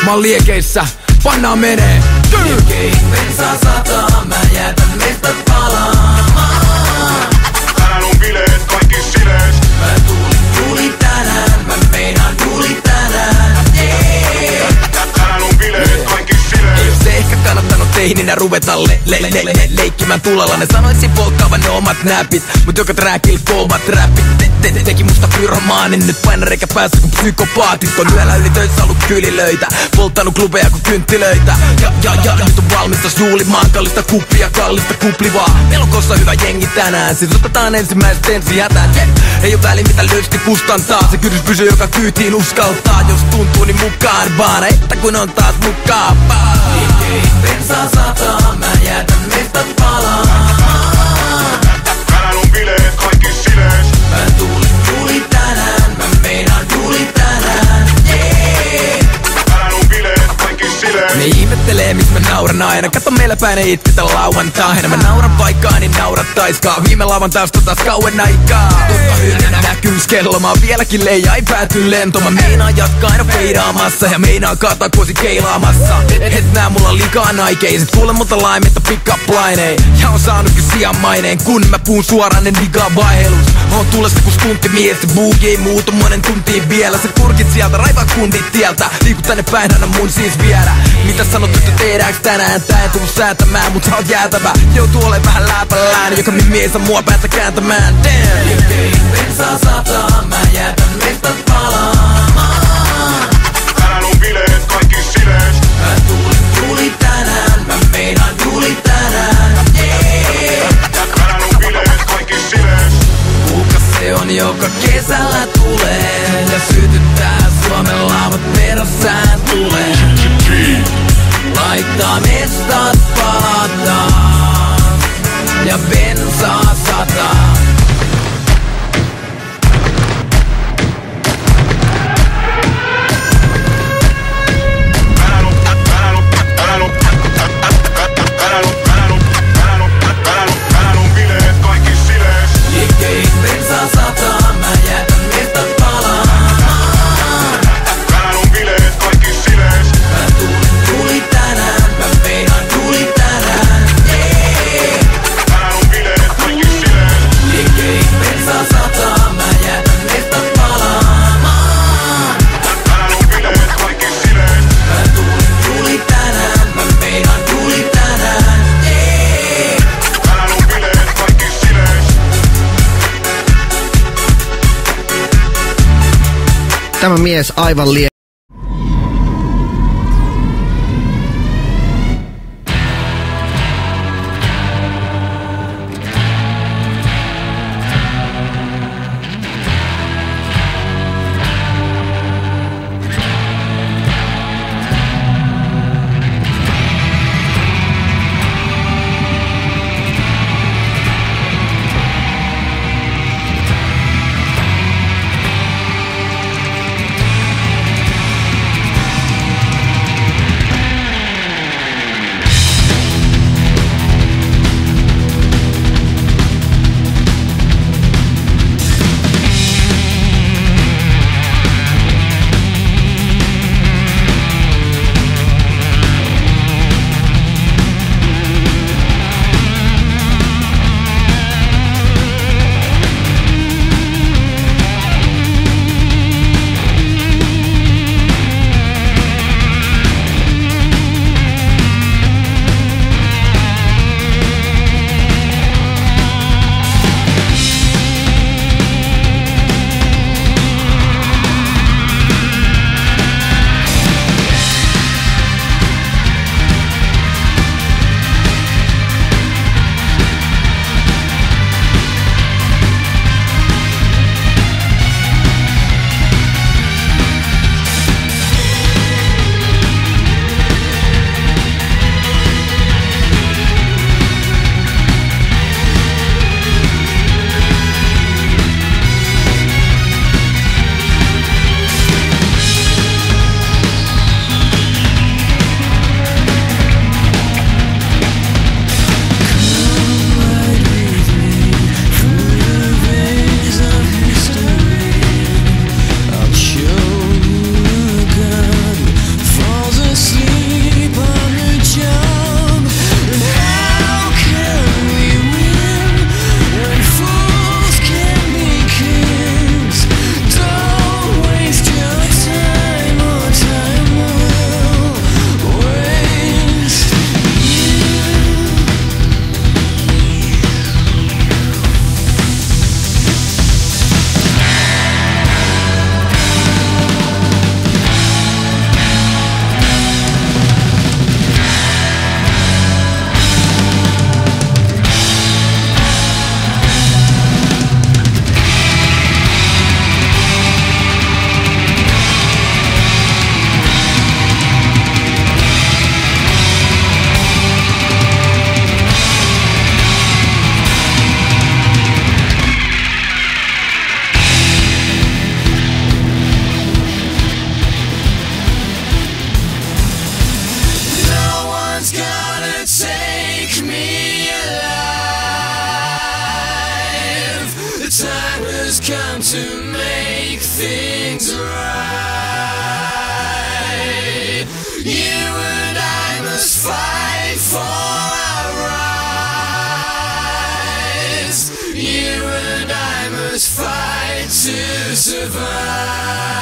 Mä oon liekeissä, pannaan menee. Liekeihin bensaa sataa, mä jätän mestat palaamaan. Tänään on bileet, kaikki silees. Mä tuli tänään, mä meinaan tuli tänään. Tänään on bileet, kaikki silees. Ei jos ehkä kannattanut teininä ruveta leikkimään tulella. Ne sanoisin polttaavan ne omat näpit, mut joka trackilla kovat räppit. Teki musta pyromaanin, nyt paina reikä päässä kun psykopaatit. On yöllä yli töissä ollut kylilöitä, polttanut klubeja kuin kynttilöitä. Ja nyt on valmistas juulimaan, kallista kuppia, kallista kuplivaa. Melokossa hyvä jengi tänään, siis otetaan ensimmäiset ensi hätään. Ei oo väli mitä löysti kustantaa, se kynnys pysyy joka kyytiin uskaltaa. Jos tuntuu niin mukaan vaan, että kun on taas mukaan. Liekeihin bensaa sataa, mä jätän mestat palaamaan. Tänään on bileet, kaikki silees. Mä tuli tänään, mä meinaan tuli tänään. Tänään on bileet, kaikki silees. Ne ihmettelee mis mä nauran aina, kato meillä päin ei itketä lauantaina. Mä nauran vaikka niin naurattaiskaan, viime lauantaista taas kauan aikaa. Totta hyrjänä näkyys kello, mä oon vieläkin leija, ei pääty lento. Mä meinaan jatkaa aina feidaamassa ja meinaan kaataa kuosi keilaamassa. Et nää mulla liikaa naikeiset, kuule multa laimetta pick up lainei. Ja on saanutkin sijan maineen, kun mä puun suoraan ne digaa vaihelus. Oon tulesta ku stunttimies, se buugi ei muutu monen tuntiin vielä. Se kurkit sieltä, raivaa kundit tieltä, liiku tänne päin, anna mun siis viedä. Mitä sanot, että tehdäänkö tänään? Tää ei tullu säätämään, mut sä oot jäätävä. Joutuu ole vähän läpällään, joka mies on mua päätä kääntämään. Damn! Liekeihin bensaa sataa, mä jätän mestat palaamaan. Tänään on bileet, kaikki silees. Mä tuli tänään, mä meinaan tuli tänään. Tänään on bileet, kaikki silees. Kuka se on, joka kesällä tulee ja sytyttää Suomen laavat perässään tulee? Laittaa mestat palataan ja bensaa sataa. Tänään on bileet, kaikki silees. Liekeihin bensaa sataa, mä jätän mestat palaamaan. Tänään on bileet, kaikki silees. Mä tuli tänään, mä meinaan tuli tänään. Tänään on bileet, kaikki silees. Liekeihin bensaa sataa, mä jätän mestat palaamaan. Tänään on bileet, kaikki silees. Mä tuli tänään, mä meinaan tuli tänään. Tänään on bileet, kaikki silees. Tämä mies aivan want to make things right. You and I must fight for our rights. You and I must fight to survive.